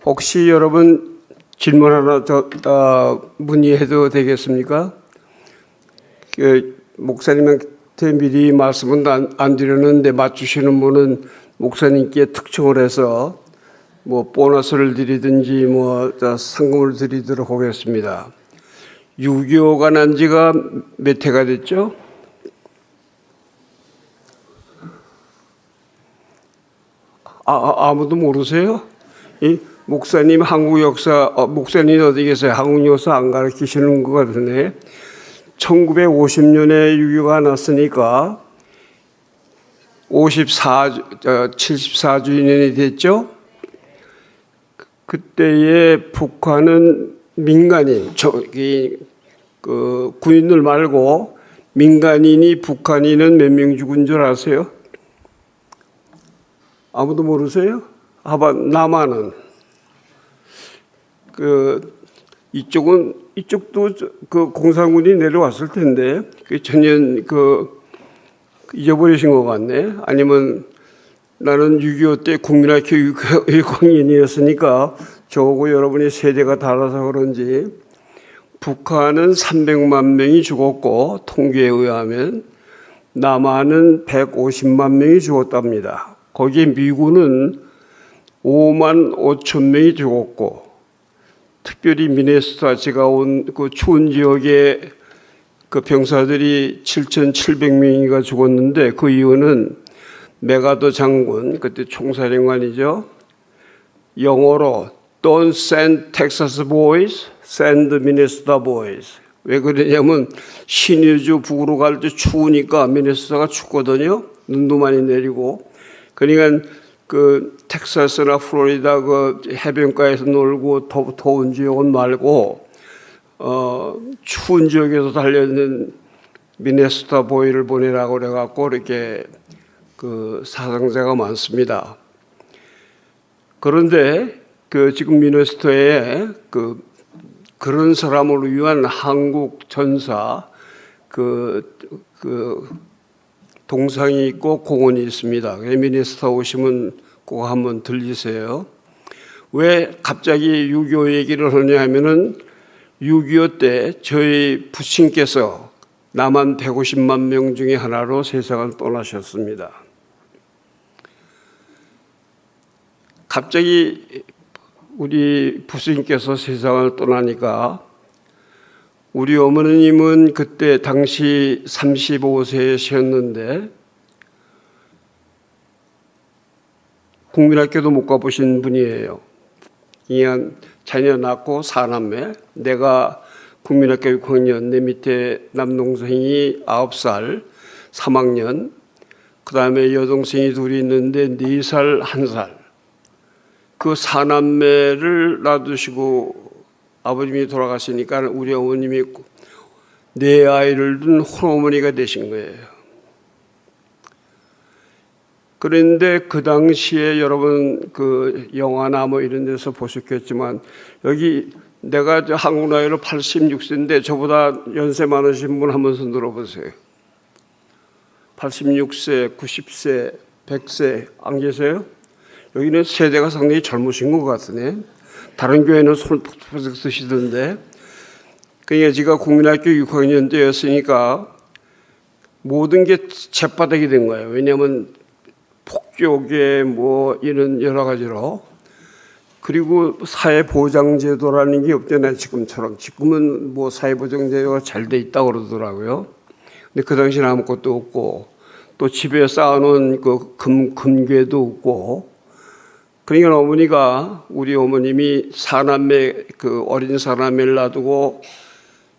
혹시 여러분 질문 하나 더 문의해도 되겠습니까? 목사님한테 미리 말씀은 안 드렸는데 맞추시는 분은 목사님께 특총을 해서 뭐 보너스를 드리든지 뭐 상금을 드리도록 하겠습니다. 6.25가 난 지가 몇 해가 됐죠? 아무도 모르세요? 목사님 한국 역사, 목사님 어디 계세요? 한국 역사 안 가르치시는 것 같으네. 1950년에 6.25가 났으니까 74주년이 됐죠? 그때의 북한은 민간인, 군인들 말고 민간인이 북한인은 몇 명 죽은 줄 아세요? 아무도 모르세요? 남한은 이쪽도 공산군이 내려왔을 텐데 전혀 잊어버리신 것 같네. 아니면 나는 6.25 때 국민학교 6학년이었으니까 저하고 여러분이 세대가 달라서 그런지 북한은 300만 명이 죽었고 통계에 의하면 남한은 150만 명이 죽었답니다. 거기에 미군은 5만 5천 명이 죽었고 특별히 미네소타 제가 온 그 추운 지역에 그 병사들이 7,700명이가 죽었는데 그 이유는 메가더 장군 그때 총사령관이죠. 영어로 Don't send Texas boys, send Minnesota boys. 왜 그러냐면 신의주 북으로 갈 때 추우니까 미네소타가 춥거든요. 눈도 많이 내리고. 그러니까 그 텍사스나 플로리다 그 해변가에서 놀고 더운 지역은 말고 추운 지역에서 달려있는 미네소타 보이를 보내라고 그래갖고 이렇게 그 사상자가 많습니다. 그런데 지금 미네소타에 그런 사람을 위한 한국 전사 동상이 있고 공원이 있습니다. 미네소타 오시면 꼭 한번 들리세요. 왜 갑자기 6.25 얘기를 하냐 하면은 6.25 때 저희 부친께서 남한 150만 명 중에 하나로 세상을 떠나셨습니다. 갑자기 우리 부친께서 세상을 떠나니까 우리 어머님은 그때 당시 35세셨는데 국민학교도 못 가보신 분이에요. 그냥 자녀 낳고 사남매, 내가 국민학교 6학년, 내 밑에 남동생이 9살, 3학년, 그 다음에 여동생이 둘이 있는데 4살, 1살. 그 사남매를 놔두시고 아버님이 돌아가시니까 우리 어머님이 네 아이를 둔 홀어머니가 되신 거예요. 그런데 그 당시에 여러분 그 영화나 뭐 이런 데서 보셨겠지만 여기 내가 한국 나이로 86세인데 저보다 연세 많으신 분 한번 손 들어보세요. 86세, 90세, 100세 안 계세요? 여기는 세대가 상당히 젊으신 것 같으네. 다른 교회는 손 푹푹 쓰시던데. 그러니까 제가 국민학교 6학년 때였으니까 모든 게 잿바닥이 된 거예요. 왜냐하면 폭격에 뭐 이런 여러 가지로. 그리고 사회보장제도라는 게 없잖아요. 지금처럼. 지금은 뭐 사회보장제도가 잘 돼 있다고 그러더라고요. 근데 그 당시는 아무것도 없고 또 집에 쌓아놓은 그 금괴도 없고. 그러니까 어머니가 우리 어머님이 사남매 그 어린 사남매를 놔두고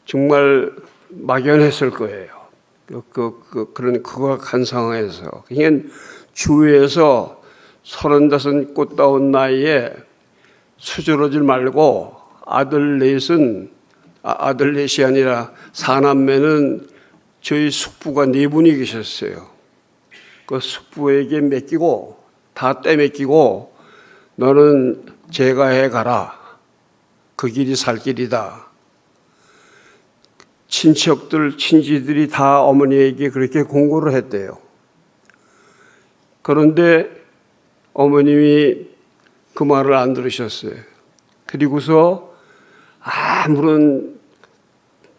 정말 막연했을 거예요. 그런 극악한 상황에서 그냥 주위에서 35 꽃다운 나이에 수저러질 말고 아들 넷이 아니라 사남매는 저희 숙부가 4분이 계셨어요. 그 숙부에게 맡기고 다 떼맡기고 너는 제가해 가라. 그 길이 살 길이다. 친지들이 다 어머니에게 그렇게 공고를 했대요. 그런데 어머님이 그 말을 안 들으셨어요. 그리고서 아무런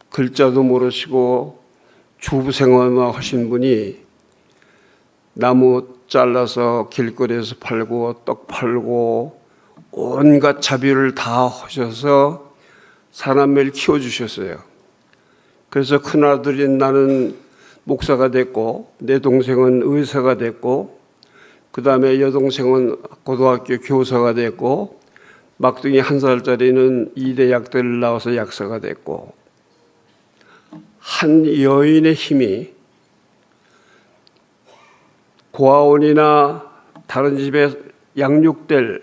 글자도 모르시고 주부 생활만 하신 분이 나무 잘라서 길거리에서 팔고 떡 팔고 온갖 자비를 다 하셔서 사람을 키워주셨어요. 그래서 큰아들인 나는 목사가 됐고 내 동생은 의사가 됐고 그 다음에 여동생은 고등학교 교사가 됐고 막둥이 1살짜리는 2대 약대를 나와서 약사가 됐고 한 여인의 힘이 고아원이나 다른 집에 양육될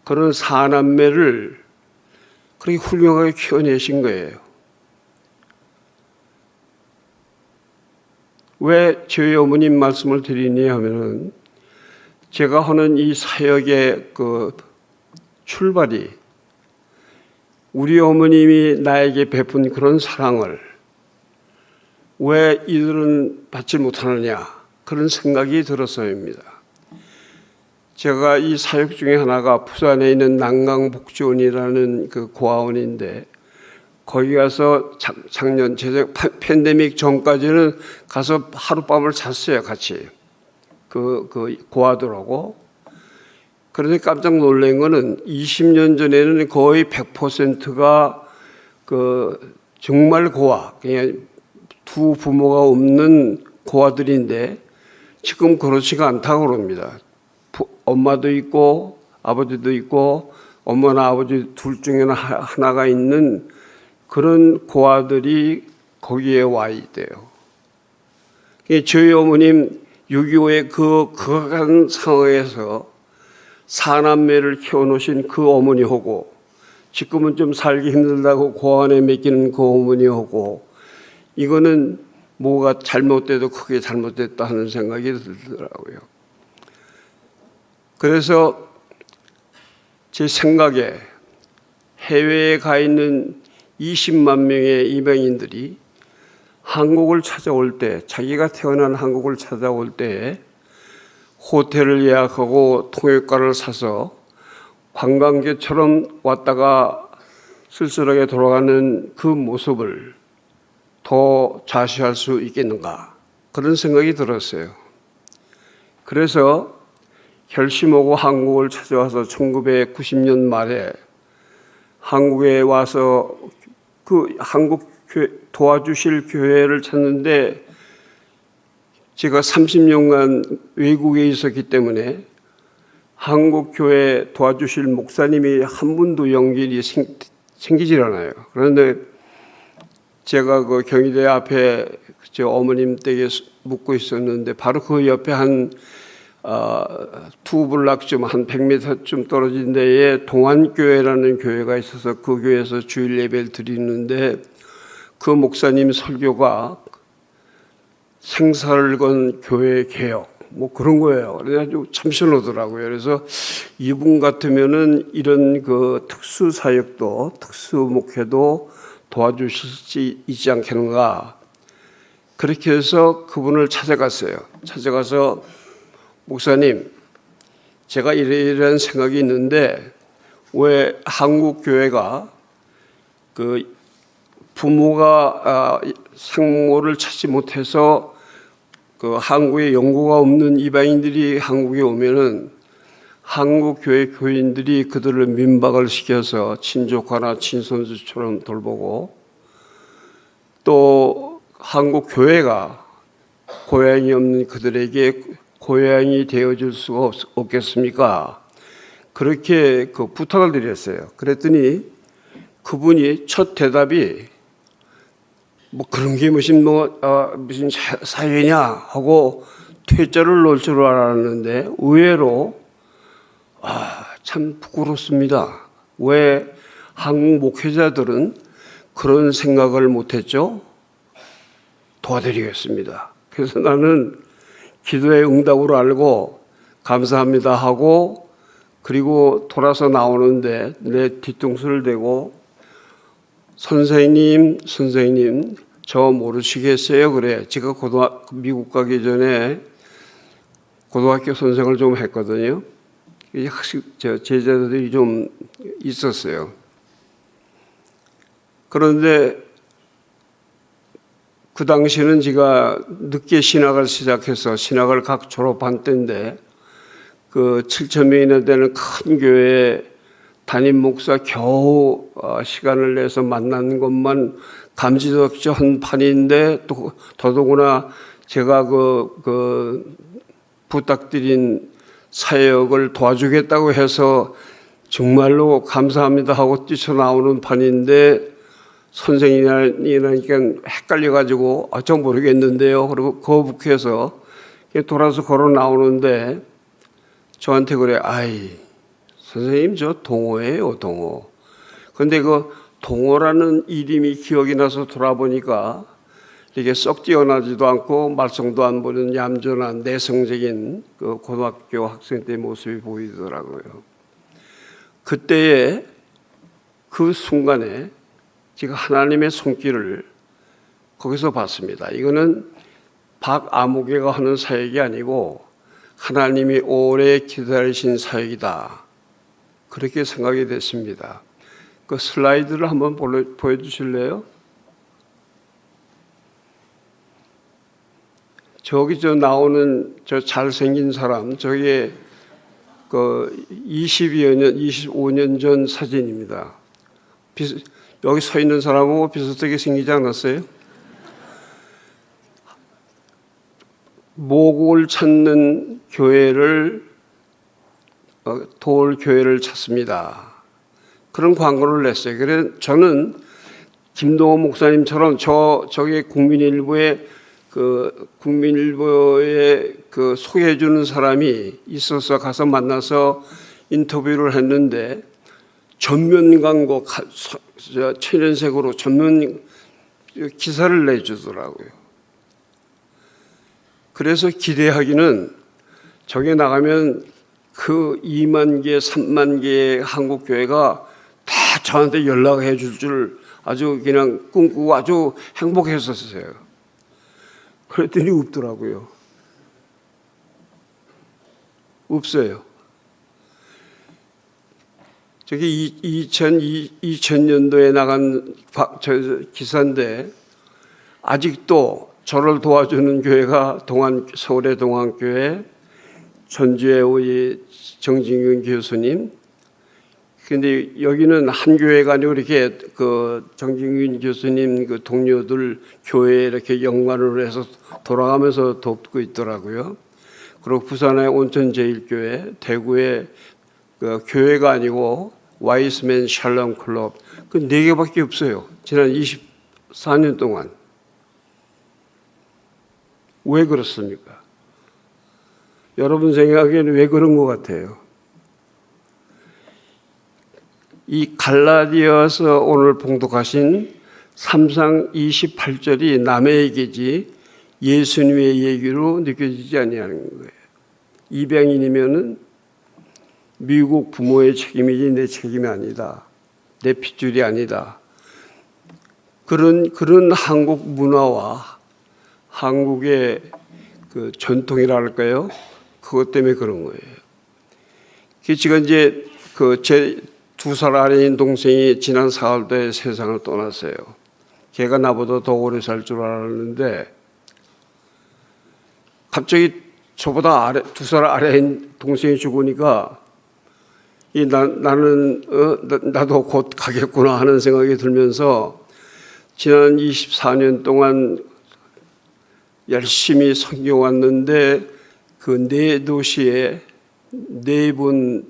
그런 4남매를 그렇게 훌륭하게 키워내신 거예요. 왜 저희 어머님 말씀을 드리니 하면은 제가 하는 이 사역의 그 출발이 우리 어머님이 나에게 베푼 그런 사랑을 왜 이들은 받지 못하느냐 그런 생각이 들어서입니다. 제가 이 사역 중에 하나가 부산에 있는 난강복지원이라는 그 고아원인데 거기 가서 작년 팬데믹 전까지는 가서 하룻밤을 잤어요. 같이 그 고아들하고. 그런데 깜짝 놀란 거는 20년 전에는 거의 100%가 그 정말 고아, 그냥 두 부모가 없는 고아들인데 지금 그렇지가 않다고 그럽니다. 엄마도 있고 아버지도 있고 엄마나 아버지 둘 중에 하나가 있는 그런 고아들이 거기에 와 있대요. 저희 어머님 6.25의 그한 상황에서 4남매를 키워놓으신 그 어머니하고 지금은 좀 살기 힘들다고 고아원에 맡기는 그 어머니하고 이거는 뭐가 잘못돼도 크게 잘못됐다 하는 생각이 들더라고요. 그래서 제 생각에 해외에 가 있는 20만 명의 이방인들이 한국을 찾아올 때, 자기가 태어난 한국을 찾아올 때 호텔을 예약하고 통역가를 사서 관광객처럼 왔다가 쓸쓸하게 돌아가는 그 모습을 더 좌시할 수 있겠는가 그런 생각이 들었어요. 그래서 결심하고 한국을 찾아와서 1990년 말에 한국에 와서 그 한국 도와주실 교회를 찾는데 제가 30년간 외국에 있었기 때문에 한국 교회 도와주실 목사님이 한 분도 연결이 생기질 않아요. 그런데 제가 그 경희대 앞에 저 어머님 댁에 묵고 있었는데 바로 그 옆에 한 두 블락쯤 한 100m쯤 떨어진 데에 동안교회라는 교회가 있어서 그 교회에서 주일 예배를 드리는데 그 목사님 설교가 생사를 건 교회 개혁 뭐 그런 거예요. 그래가지고 참 신나더라고요. 그래서 이분 같으면은 이런 그 특수 사역도 특수 목회도 도와주실 수 있지 않겠는가. 그렇게 해서 그분을 찾아갔어요. 찾아가서 목사님, 제가 이런 생각이 있는데 왜 한국 교회가 그 부모가 생모를 찾지 못해서 그 한국에 연고가 없는 이방인들이 한국에 오면은 한국 교회 교인들이 그들을 민박을 시켜서 친조카나 친손주처럼 돌보고 또 한국 교회가 고향이 없는 그들에게 고향이 되어줄 수가 없겠습니까? 그렇게 그 부탁을 드렸어요. 그랬더니 그분이 첫 대답이 뭐 그런 게 무슨 사회냐 하고 퇴짜를 놓을 줄 알았는데 의외로 참 부끄럽습니다. 왜 한국 목회자들은 그런 생각을 못했죠? 도와드리겠습니다. 그래서 나는 기도의 응답으로 알고 감사합니다 하고 그리고 돌아서 나오는데 내 뒤통수를 대고 선생님 저 모르시겠어요? 그래. 제가 미국 가기 전에 고등학교 선생을 좀 했거든요. 이 제자들이 좀 있었어요. 그런데 그 당시에는 제가 늦게 신학을 시작해서 신학을 각 졸업한 때인데 그 7,000명이나 되는 큰 교회에 담임 목사 겨우 시간을 내서 만나는 것만 감지덕지한 판인데 또 더더구나 제가 그 부탁드린 사역을 도와주겠다고 해서 정말로 감사합니다 하고 뛰쳐나오는 판인데 선생님이라니까 헷갈려가지고 저 모르겠는데요. 그리고 거북해서 돌아서 걸어 나오는데 저한테 그래, 아이 선생님 저 동호예요, 동호. 근데 그 동호라는 이름이 기억이 나서 돌아보니까 이게 썩 뛰어나지도 않고 말썽도 안 부는 얌전한 내성적인 그 고등학교 학생 때 모습이 보이더라고요. 그때의 그 순간에 제가 하나님의 손길을 거기서 봤습니다. 이거는 박아무개가 하는 사역이 아니고 하나님이 오래 기다리신 사역이다. 그렇게 생각이 됐습니다. 그 슬라이드를 한번 보여주실래요? 저기 나오는 저 잘생긴 사람, 저게 그 25년 전 사진입니다. 여기 서 있는 사람하고 비슷하게 생기지 않았어요? 모국을 찾는 교회를 도울 교회를 찾습니다. 그런 광고를 냈어요. 그래서 저는 김동호 목사님처럼 저기 국민일보에 그 소개해 주는 사람이 있어서 가서 만나서 인터뷰를 했는데 전면 광고 천연색으로 전면 기사를 내주더라고요. 그래서 기대하기는 저게 나가면 그 2만 개, 3만 개의 한국 교회가 다 저한테 연락해 줄 줄 아주 그냥 꿈꾸고 아주 행복했었어요. 그랬더니 없더라고요. 없어요. 저기 2000년도에 나간 기사인데 아직도 저를 도와주는 교회가 서울의 동안교회, 전주의 우리 정진균 교수님. 근데 여기는 한 교회가 아니고 이렇게 그 정진균 교수님 그 동료들 교회에 이렇게 연관으로 해서 돌아가면서 돕고 있더라고요. 그리고 부산의 온천제일교회, 대구의 그 교회가 아니고 와이스맨 샬롬 클럽, 그 4개밖에 없어요. 지난 24년 동안. 왜 그렇습니까? 여러분 생각에는 왜 그런 것 같아요? 이 갈라디아서 오늘 봉독하신 3장 28절이 남의 얘기지 예수님의 얘기로 느껴지지 아니하는 거예요. 이방인이면은 미국 부모의 책임이지 내 책임이 아니다. 내 핏줄이 아니다. 그런 한국 문화와 한국의 그 전통이라 할까요? 그것 때문에 그런 거예요. 지금 이제 제 2살 아래인 동생이 지난 4월달에 세상을 떠났어요. 걔가 나보다 더 오래 살 줄 알았는데 갑자기 저보다 2살 아래인 동생이 죽으니까 나도 곧 가겠구나 하는 생각이 들면서 지난 24년 동안 열심히 섬겨왔는데 그 4도시에 4분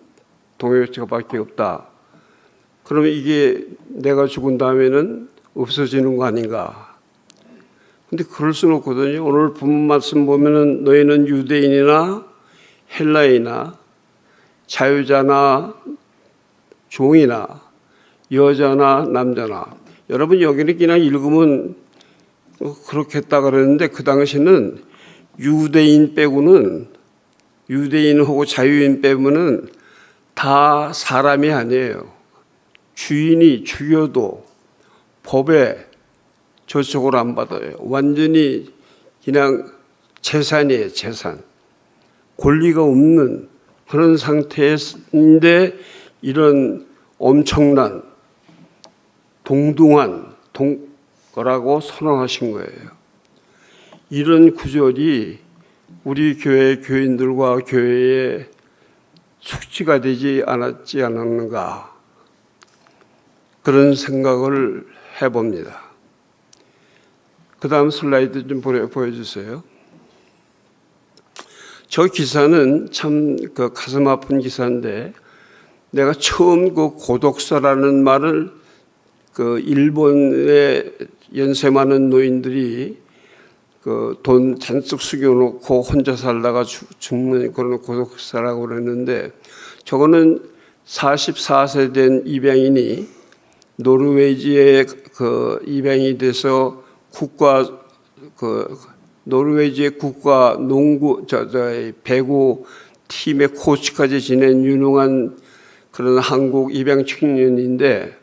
동역자밖에 없다. 그러면 이게 내가 죽은 다음에는 없어지는 거 아닌가? 근데 그럴 수는 없거든요. 오늘 본문 말씀 보면은 너희는 유대인이나 헬라이나 자유자나 종이나 여자나 남자나, 여러분 여기는 그냥 읽으면 그렇겠다 그러는데 그 당시는 유대인하고 자유인 빼고는 다 사람이 아니에요. 주인이 죽여도 법에 저촉을 안 받아요. 완전히 그냥 재산이에요, 재산. 권리가 없는 그런 상태인데 이런 엄청난 동등한 거라고 선언하신 거예요. 이런 구절이 우리 교회 교인들과 교회의 숙지가 되지 않았는가 그런 생각을 해봅니다. 그 다음 슬라이드 좀 보여주세요. 저 기사는 참 그 가슴 아픈 기사인데 내가 처음 그 고독사라는 말을 그 일본의 연세 많은 노인들이 그 돈 잔뜩 숙여놓고 혼자 살다가 죽는 그런 고독사라고 그랬는데 저거는 44세 된 입양인이 노르웨이지에 그 입양이 돼서 노르웨이지의 국가 농구 배구 팀의 코치까지 지낸 유능한 그런 한국 입양 청년인데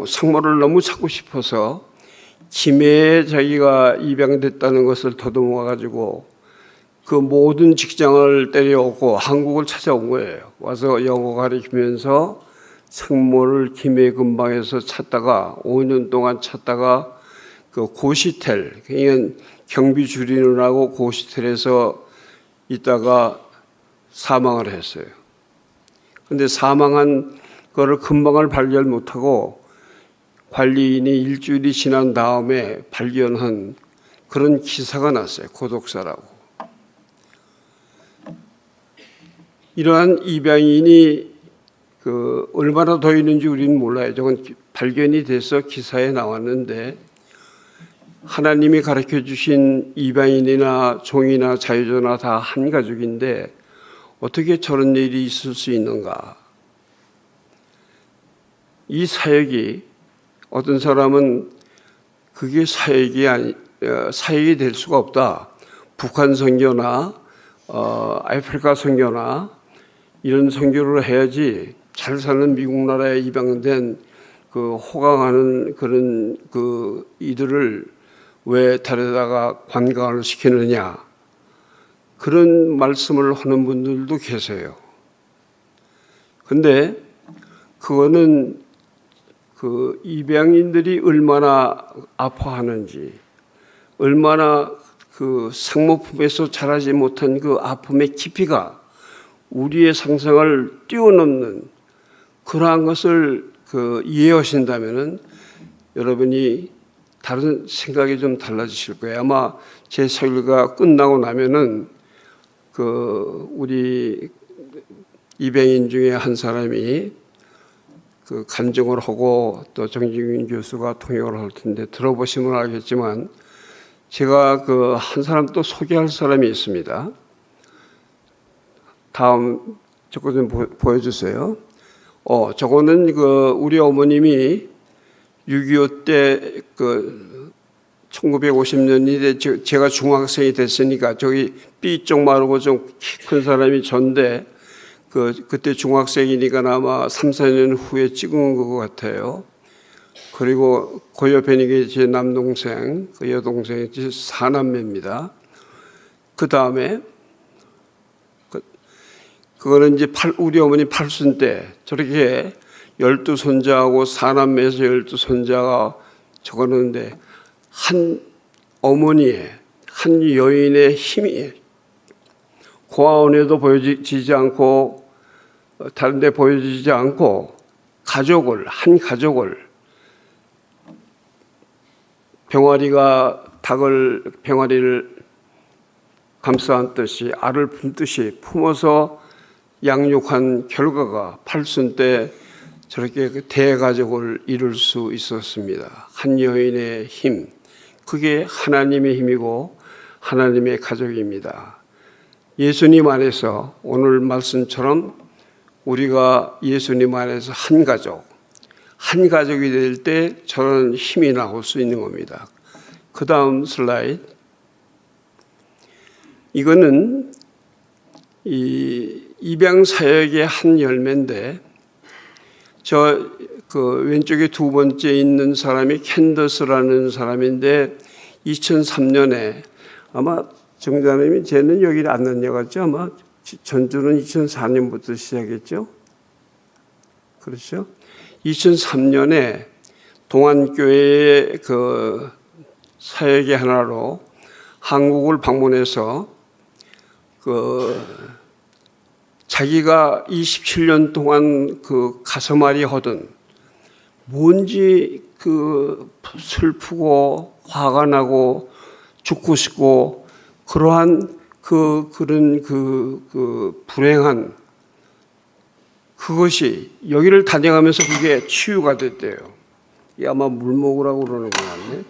상모를 너무 찾고 싶어서 김해에 자기가 입양됐다는 것을 더듬어 가지고 그 모든 직장을 때려오고 한국을 찾아온 거예요. 와서 영어 가르치면서 상모를 김해 근방에서 찾다가 5년 동안 찾다가 그 고시텔, 그러니까 경비 줄이느라고 고시텔에서 있다가 사망을 했어요. 근데 사망한 거를 금방을 발견 못하고 관리인이 일주일이 지난 다음에 발견한 그런 기사가 났어요. 고독사라고. 이러한 입양인이 그 얼마나 더 있는지 우리는 몰라요. 저건 발견이 돼서 기사에 나왔는데 하나님이 가르쳐 주신 입양인이나 종이나 자유조나 다 한 가족인데 어떻게 저런 일이 있을 수 있는가? 이 사역이 어떤 사람은 그게 사역이 될 수가 없다. 북한 선교나 아프리카 선교나 이런 선교를 해야지 잘 사는 미국 나라에 입양된 그 호강하는 그런 그 이들을 왜 데려다가 관광을 시키느냐 그런 말씀을 하는 분들도 계세요. 근데 그거는 그 입양인들이 얼마나 아파하는지, 얼마나 그 상모품에서 자라지 못한 그 아픔의 깊이가 우리의 상상을 뛰어넘는 그러한 것을 그 이해하신다면은 여러분이 다른 생각이 좀 달라지실 거예요. 아마 제 설교가 끝나고 나면은 그 우리 입양인 중에 한 사람이 그 간증을 하고 또 정진균 교수가 통역을 할 텐데 들어보시면 알겠지만 제가 그 한 사람 또 소개할 사람이 있습니다. 다음 저거 좀 보여주세요. 저거는 그 우리 어머님이 6.25 때 그 1950년이 제가 중학생이 됐으니까 저기 B쪽 마르고 좀 키 큰 사람이 전데 그때 중학생이니까 아마 3, 4년 후에 찍은 것 같아요. 그리고 그 옆에 있는 게 제 남동생, 그 여동생이 제 사남매입니다. 그 다음에 그거는 이제 우리 어머니 팔순 때 저렇게 12손자하고 사남매에서 12손자가 적었는데 한 어머니의, 한 여인의 힘이 고아원에도 보여지지 않고 다른 데 보여지지 않고 한 가족을 병아리를 감싸 안듯이 알을 품듯이 품어서 양육한 결과가 팔순 때 저렇게 대가족을 이룰 수 있었습니다. 한 여인의 힘, 그게 하나님의 힘이고 하나님의 가족입니다. 예수님 안에서 오늘 말씀처럼 우리가 예수님 안에서 한 가족이 될 때 저런 힘이 나올 수 있는 겁니다. 그 다음 슬라이드. 이거는 이 입양 사역의 한 열매인데 그 왼쪽에 두 번째 있는 사람이 캔더스라는 사람인데 2003년에 아마 정자님이 쟤는 여기 안 넣냐 같죠? 아마 전주는 2004년부터 시작했죠. 그렇죠? 2003년에 동안교회의 그 사역의 하나로 한국을 방문해서 그 자기가 27년 동안 그 가슴앓이 하던 뭔지 그 슬프고 화가 나고 죽고 싶고 그러한 그런 불행한 그것이 여기를 다녀가면서 그게 치유가 됐대요. 이 아마 물 먹으라고 그러는 것 같네.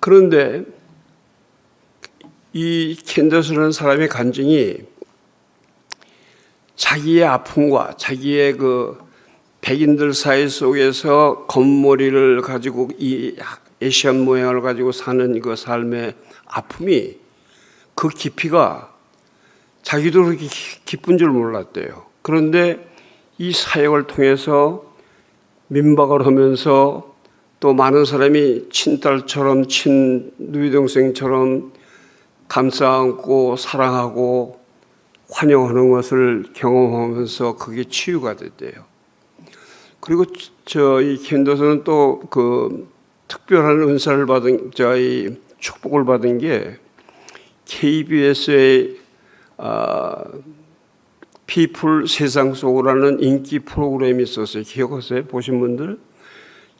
그런데 이 캔더스라는 사람의 간증이 자기의 아픔과 자기의 그 백인들 사회 속에서 겉머리를 가지고 이 에시안 모양을 가지고 사는 그 삶의 아픔이 그 깊이가 자기도 그렇게 깊은 줄 몰랐대요. 그런데 이 사역을 통해서 민박을 하면서 또 많은 사람이 친딸처럼 친누이 동생처럼 감싸 안고 사랑하고 환영하는 것을 경험하면서 그게 치유가 됐대요. 그리고 이 캔더스는 또 그 특별한 은사를 받은 이 축복을 받은 게 KBS의 피플 세상 속으로라는 인기 프로그램이 있었어요. 기억하세요? 보신 분들?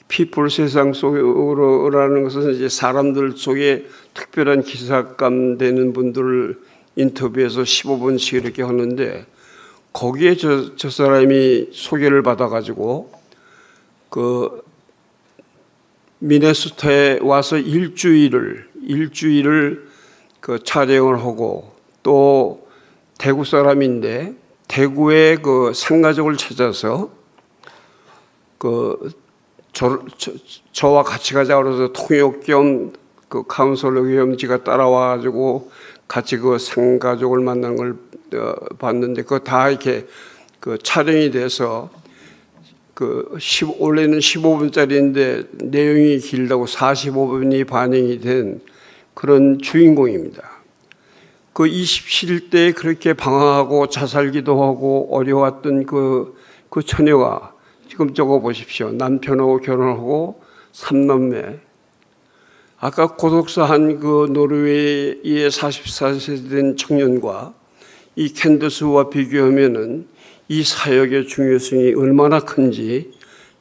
피플 세상 속으로라는 것은 이제 사람들 속에 특별한 기사감 되는 분들을 인터뷰해서 15분씩 이렇게 하는데 거기에 저 사람이 소개를 받아가지고 그 미네소타에 와서 일주일을 그 촬영을 하고 또 대구 사람인데 대구의 그 상가족을 찾아서 그 저와 같이 가자 그래서 통역 겸 그 카운슬러 겸 지가 따라와가지고 같이 그 상가족을 만난 걸 봤는데 그거 다 이렇게 그 촬영이 돼서 원래는 15분짜리인데 내용이 길다고 45분이 반영이 된 그런 주인공입니다. 그 27대 그렇게 방황하고 자살기도 하고 어려웠던 그 처녀가 지금 적어 보십시오. 남편하고 결혼하고 3남매. 아까 고독사한 그 노르웨이의 44세 된 청년과 이 캔더스와 비교하면은 이 사역의 중요성이 얼마나 큰지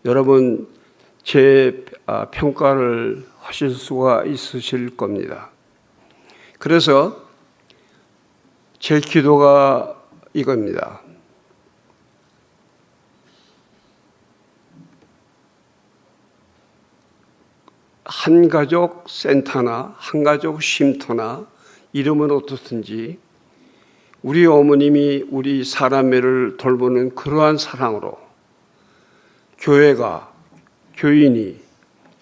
여러분 제 평가를 하실 수가 있으실 겁니다. 그래서 제 기도가 이겁니다. 한가족 센터나 한가족 쉼터나 이름은 어떻든지 우리 어머님이 우리 사람매를 돌보는 그러한 사랑으로 교회가 교인이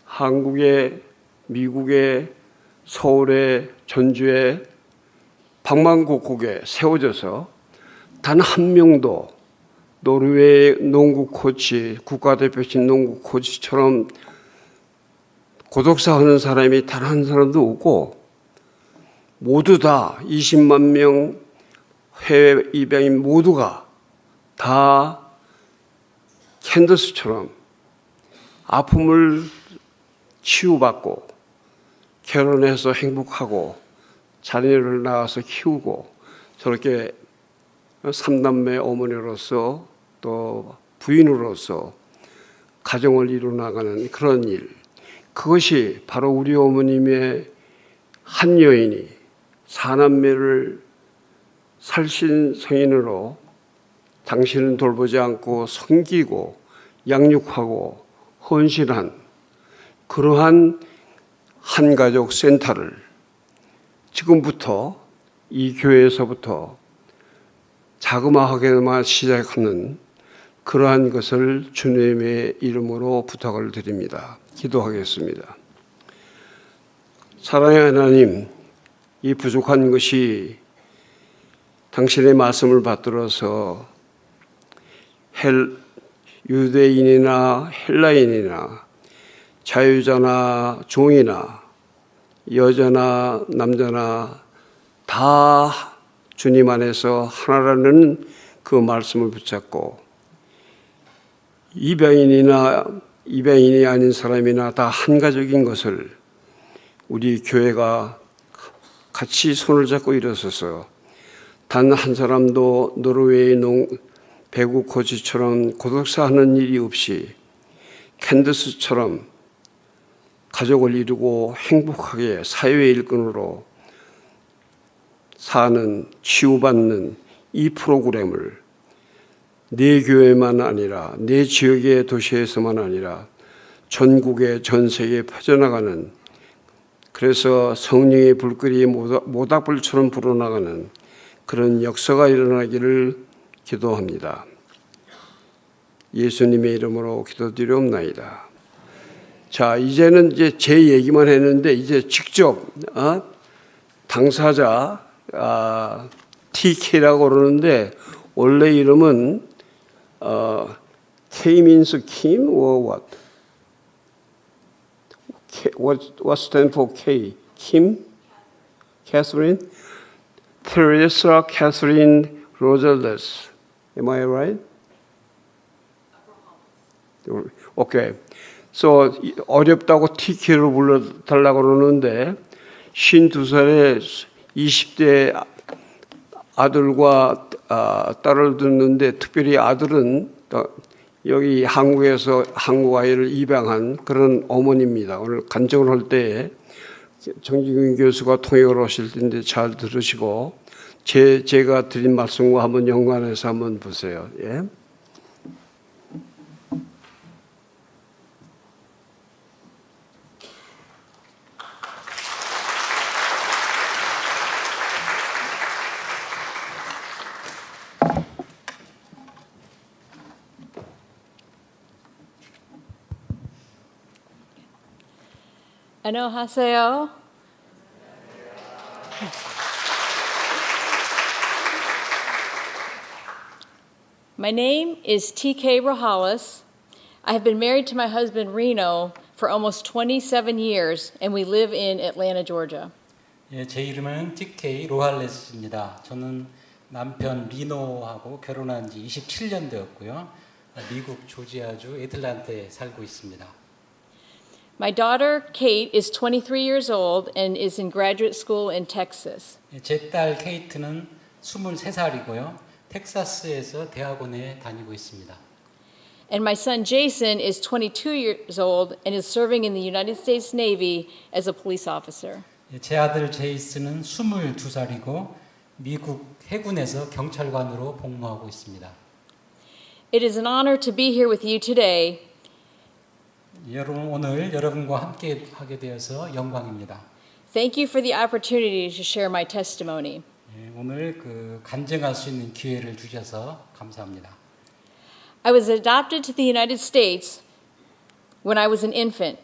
한국에 미국에 서울에 전주에 방방곡곡에 세워져서 단 한 명도 노르웨이 농구 코치 국가대표팀 농구 코치처럼 고독사 하는 사람이 단 한 사람도 없고 모두 다 20만 명 해외 입양인 모두가 다 캔더스처럼 아픔을 치유받고 결혼해서 행복하고 자녀를 낳아서 키우고 저렇게 3남매 어머니로서 또 부인으로서 가정을 이루어나가는 그런 일, 그것이 바로 우리 어머님의 한 여인이 4남매를 살신성인으로 당신은 돌보지 않고 섬기고 양육하고 헌신한 그러한 한가족 센터를 지금부터 이 교회에서부터 자그마하게만 시작하는 그러한 것을 주님의 이름으로 부탁을 드립니다. 기도하겠습니다. 사랑의 하나님, 이 부족한 것이 당신의 말씀을 받들어서 유대인이나 헬라인이나 자유자나 종이나 여자나 남자나 다 주님 안에서 하나라는 그 말씀을 붙잡고 이방인이 아닌 사람이나 다 한 가족인 것을 우리 교회가 같이 손을 잡고 일어서서 단 한 사람도 노르웨이 배구 코치처럼 고독사하는 일이 없이 캔더스처럼 가족을 이루고 행복하게 사회의 일꾼으로 사는 치유받는 이 프로그램을 내 교회만 아니라 내 지역의 도시에서만 아니라 전국에 전 세계에 퍼져나가는, 그래서 성령의 불길이 모닥불처럼 불어나가는 그런 역사가 일어나기를 기도합니다. 예수님의 이름으로 기도드리옵나이다. 자, 이제는 이제 제 얘기만 했는데 이제 직접 당사자 TK라고 그러는데 원래 이름은 K means Kim or what? What stands for K? Kim? Catherine? Teresa Catherine Rosales. Am I right? Okay. So 어렵다고 TK로 불러달라고 그러는데 52살에 20대 아들과 딸을 듣는데 특별히 아들은 여기 한국에서 한국 아이를 입양한 그런 어머니입니다. 오늘 간증을 할 때 정진균 교수가 통역을 하실 텐데 잘 들으시고 제가 드린 말씀과 한번 연관해서 한번 보세요. 예. 안녕하세요. My name is TK Rojales. I have been married to my husband Reno for almost 27 years, and we live in Atlanta, Georgia. 예, 제 이름은 TK 로할레스입니다. 저는 남편 리노하고 결혼한 지 27년 되었고요. 미국 조지아주 애틀랜타에 살고 있습니다. My daughter Kate is 23 years old and is in graduate school in Texas. 제 딸 케이트는 23살이고요. 텍사스에서 대학원에 다니고 있습니다. And my son Jason is 22 years old and is serving in the United States Navy as a police officer. 제 아들 제이슨은 22살이고 미국 해군에서 경찰관으로 복무하고 있습니다. It is an honor to be here with you today. 여러분, 오늘 여러분과 함께 하게 되어서 영광입니다. Thank you for the opportunity to share my testimony. 오늘 간증할 수 있는 기회를 주셔서 감사합니다. I was adopted to the United States when I was an infant.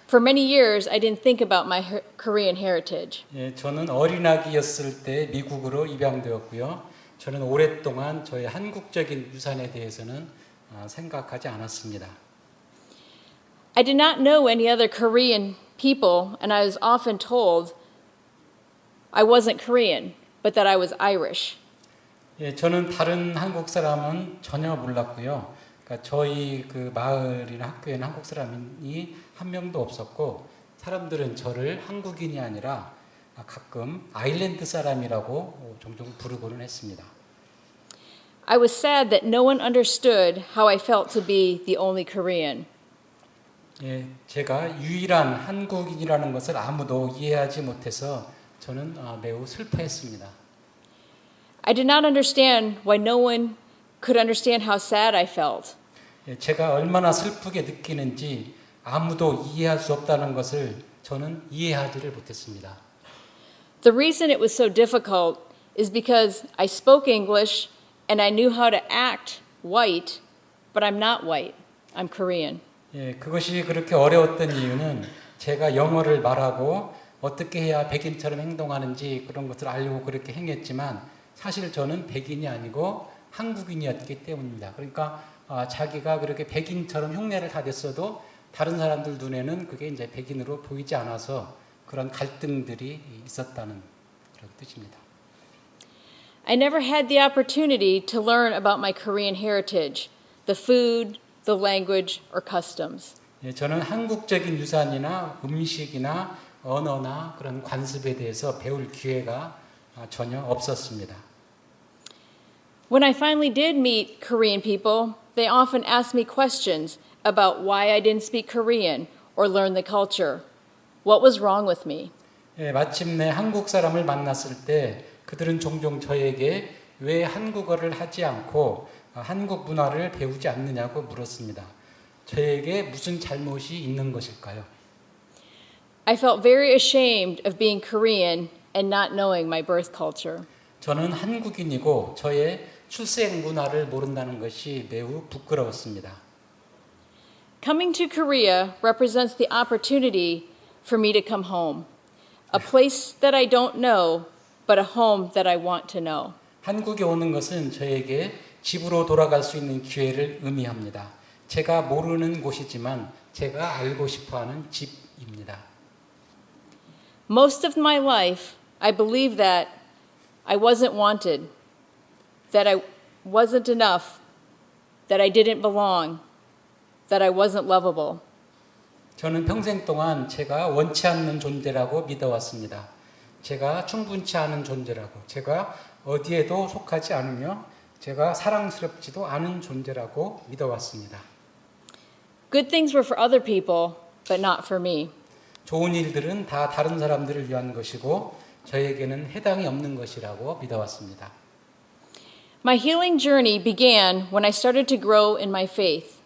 For many years, I didn't think about my Korean heritage. 저는 어린아기였을 때 미국으로 입양되었고요. 저는 오랫동안 저의 한국적인 유산에 대해서는 생각하지 않았습니다. I did not know any other Korean people, and I was often told I wasn't Korean, but that I was Irish. 저는 다른 한국 사람은 전혀 몰랐고요. 그러니까 저희 마을이나 학교에는 한국 사람이 한 명도 없었고 사람들은 저를 한국인이 아니라 가끔 아일랜드 사람이라고 종종 부르고는 했습니다. I was sad that no one understood how I felt to be the only Korean. 제가 유일한 한국인이라는 것을 아무도 이해하지 못해서 저는 매우 슬퍼했습니다. I did not understand why no one could understand how sad I felt. 제가 얼마나 슬프게 느끼는지 아무도 이해할 수 없다는 것을 저는 이해하지를 못했습니다. The reason it was so difficult is because I spoke English and I knew how to act white, but I'm not white. I'm Korean. 그것이 그렇게 어려웠던 이유는 제가 영어를 말하고 어떻게 해야 백인처럼 행동하는지 그런 것을 알고 그렇게 행했지만 사실 저는 백인이 아니고 한국인이었기 때문입니다. 그러니까 자기가 그렇게 백인처럼 흉내를 다 냈어도 다른 사람들 눈에는 그게 이제 백인으로 보이지 않아서 그런 갈등들이 있었다는 그런 뜻입니다. I never had the opportunity to learn about my Korean heritage, the food, the language, or customs. 예, 저는 한국적인 유산이나 음식이나 언어나 그런 관습에 대해서 배울 기회가 전혀 없었습니다. When I finally did meet Korean people, they often asked me questions about why I didn't speak Korean or learn the culture. What was wrong with me? 예, 마침내 한국 사람을 만났을 때 그들은 종종 저에게 왜 한국어를 하지 않고 한국 문화를 배우지 않느냐고 물었습니다. 저에게 무슨 잘못이 있는 것일까요? I felt very ashamed of being Korean and not knowing my birth culture. 저는 한국인이고 저의 출생 문화를 모른다는 것이 매우 부끄러웠습니다. Coming to Korea represents the opportunity for me to come home, a place that I don't know, but a home that I want to know. 한국에 오는 것은 저에게 집으로 돌아갈 수 있는 기회를 의미합니다. 제가 모르는 곳이지만 제가 알고 싶어하는 집입니다. Most of my life, I believed that I wasn't wanted, that I wasn't enough, that I didn't belong, that I wasn't lovable. 저는 평생 동안 제가 원치 않는 존재라고 믿어왔습니다. 제가 충분치 않은 존재라고, 제가 어디에도 속하지 않으며 제가 사랑스럽지도 않은 존재라고 믿어왔습니다. Good things were for other people, but not for me. 좋은 일들은 다 다른 사람들을 위한 것이고 저에게는 해당이 없는 것이라고 믿어왔습니다. My healing journey began when I started to grow in my faith.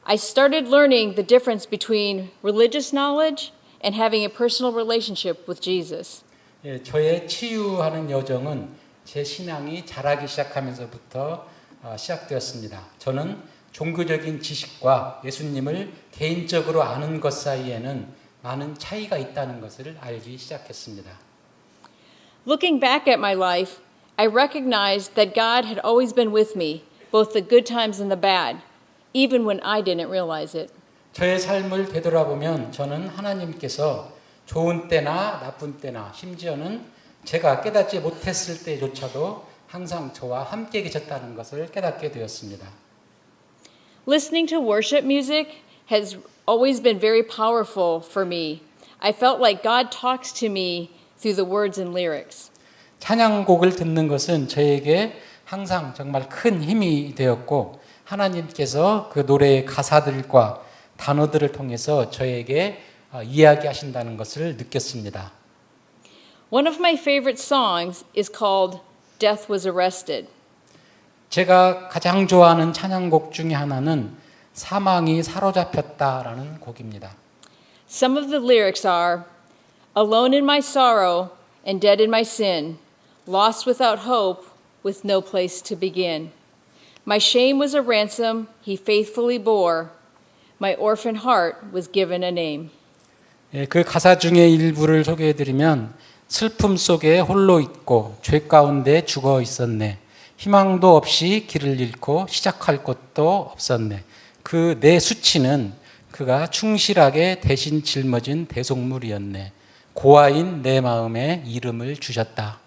I started learning the difference between religious knowledge and having a personal relationship with Jesus. 예, 저의 치유하는 여정은 제 신앙이 자라기 시작하면서부터 시작되었습니다. 저는 종교적인 지식과 예수님을 개인적으로 아는 것 사이에는 많은 차이가 있다는 것을 알기 시작했습니다. Looking back at my life, I recognized that God had always been with me, both the good times and the bad, even when I didn't realize it. 저의 삶을 되돌아보면 저는 하나님께서 좋은 때나 나쁜 때나 심지어는 제가 깨닫지 못했을 때조차도 항상 저와 함께 계셨다는 것을 깨닫게 되었습니다. Listening to worship music has always been very powerful for me. I felt like God talks to me through the words and lyrics. 찬양곡을 듣는 것은 저에게 항상 정말 큰 힘이 되었고 하나님께서 그 노래의 가사들과 단어들을 통해서 저에게 이야기하신다는 것을 느꼈습니다. One of my favorite songs is called Death Was Arrested. 제가 가장 좋아하는 찬양곡 중에 하나는 사망이 사로잡혔다라는 곡입니다. Some of the lyrics are, Alone in my sorrow and dead in my sin, lost without hope, with no place to begin. My shame was a ransom he faithfully bore. My orphan heart was given a name. 그 가사 중에 일부를 소개해드리면 슬픔 속에 홀로 있고 죄 가운데 죽어 있었네. 희망도 없이 길을 잃고 시작할 곳도 없었네. 그 내 수치는 그가 충실하게 대신 짊어진 대속물이었네. 고아인 내 마음에 이름을 주셨다.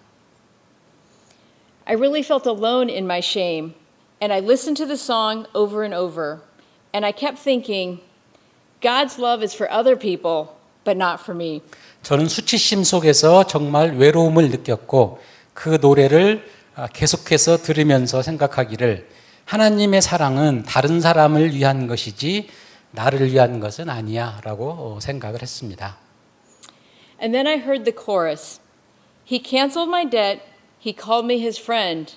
I really felt alone in my shame, and I listened to the song over and over, and I kept thinking, God's love is for other people, but not for me. 저는 수치심 속에서 정말 외로움을 느꼈고 그 노래를 계속해서 들으면서 생각하기를 하나님의 사랑은 다른 사람을 위한 것이지 나를 위한 것은 아니야 라고 생각을 했습니다. And then I heard the chorus. He canceled my debt. He called me his friend.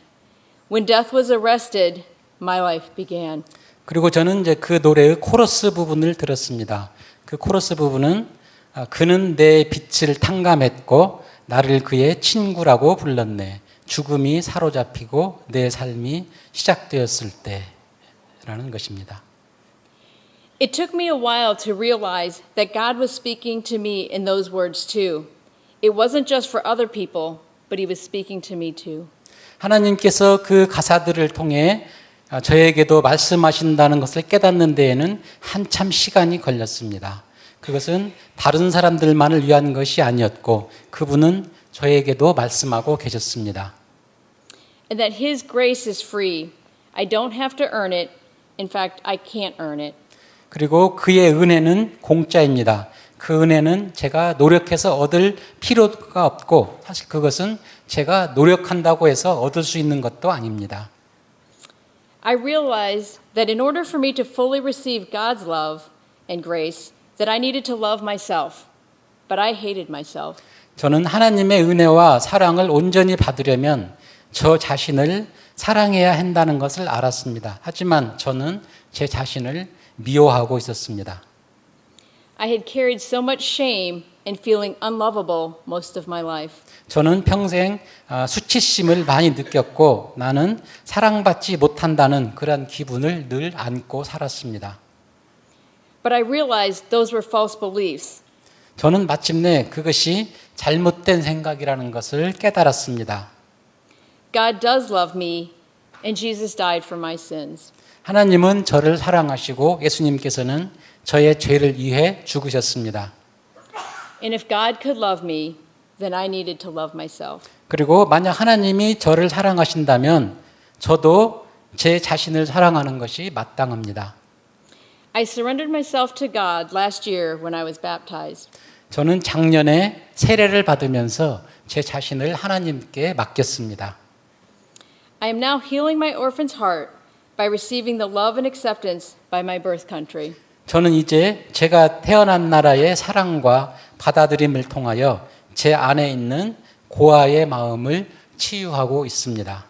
When death was arrested, my life began. 그리고 저는 이제 그 노래의 코러스 부분을 들었습니다. 그 코러스 부분은 그는 내 빛을 탕감했고 나를 그의 친구라고 불렀네. 죽음이 사로잡히고 내 삶이 시작되었을 때라는 것입니다. It took me a while to realize that God was speaking to me in those words too. It wasn't just for other people, but he was speaking to me too. 하나님께서 그 가사들을 통해 저에게도 말씀하신다는 것을 깨닫는 데에는 한참 시간이 걸렸습니다. 그것은 다른 사람들만을 위한 것이 아니었고 그분은 저에게도 말씀하고 계셨습니다. And that His grace is free. I don't have to earn it. In fact, I can't earn it. 그리고 그의 은혜는 공짜입니다. 그 은혜는 제가 노력해서 얻을 필요가 없고 사실 그것은 제가 노력한다고 해서 얻을 수 있는 것도 아닙니다. I realized that in order for me to fully receive God's love and grace, that I needed to love myself. But I hated myself. 저는 하나님의 은혜와 사랑을 온전히 받으려면 저 자신을 사랑해야 한다는 것을 알았습니다. 하지만 저는 제 자신을 미워하고 있었습니다. I had carried so much shame and feeling unlovable most of my life. 저는 평생 수치심을 많이 느꼈고 나는 사랑받지 못한다는 그런 기분을 늘 안고 살았습니다. But I realized those were false beliefs. 저는 마침내 그것이 잘못된 생각이라는 것을 깨달았습니다. God does love me, and Jesus died for my sins. 하나님은 저를 사랑하시고 예수님께서는 저의 죄를 위해 죽으셨습니다. And if God could love me, then I needed to love myself. 그리고 만약 하나님이 저를 사랑하신다면 저도 제 자신을 사랑하는 것이 마땅합니다. I surrendered myself to God last year when I was baptized. 저는 작년에 세례를 받으면서 제 자신을 하나님께 맡겼습니다. I am now healing my orphan's heart by receiving the love and acceptance by my birth country. 저는 이제 제가 태어난 나라의 사랑과 받아들임을 통하여 제 안에 있는 고아의 마음을 치유하고 있습니다.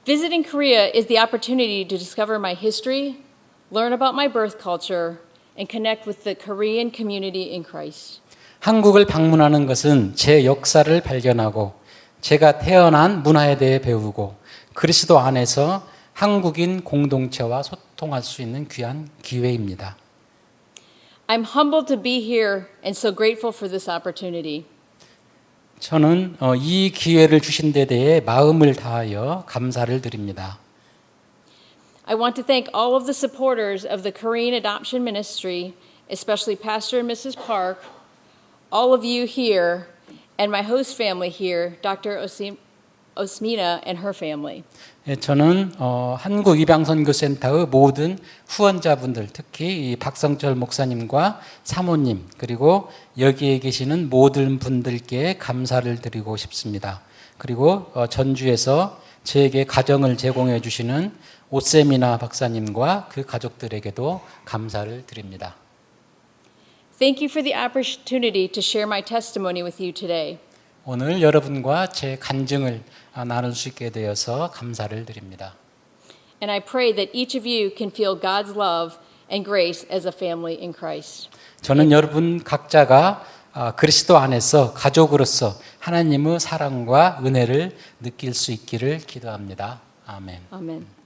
Visiting Korea is the opportunity to discover my history, learn about my birth culture, and connect with the Korean community in Christ. 한국을 방문하는 것은 제 역사를 발견하고 제가 태어난 문화에 대해 배우고 그리스도 안에서 한국인 공동체와 소통할 수 있는 귀한 기회입니다. I'm humbled to be here and so grateful for this opportunity. 저는 이 기회를 주신 데 대해 마음을 다하여 감사를 드립니다. I want to thank all of the supporters of the Korean Adoption Ministry, especially Pastor and Mrs. Park, all of you here, and my host family here, Dr. Osmina and her family. 저는 한국입양선교센터의 모든 후원자분들, 특히 이 박성철 목사님과 사모님, 그리고 여기에 계시는 모든 분들께 감사를 드리고 싶습니다. 그리고 전주에서 저에게 가정을 제공해 주시는 오세미나 박사님과 그 가족들에게도 감사를 드립니다. Thank you for the opportunity to share my testimony with you today. 오늘 여러분과 제 간증을 나눌 수 있게 되어서 감사를 드립니다. And I pray that each of you can feel God's love and grace as a family in Christ. 저는 여러분 각자가 그리스도 안에서 가족으로서 하나님의 사랑과 은혜를 느낄 수 있기를 기도합니다. 아멘. Amen.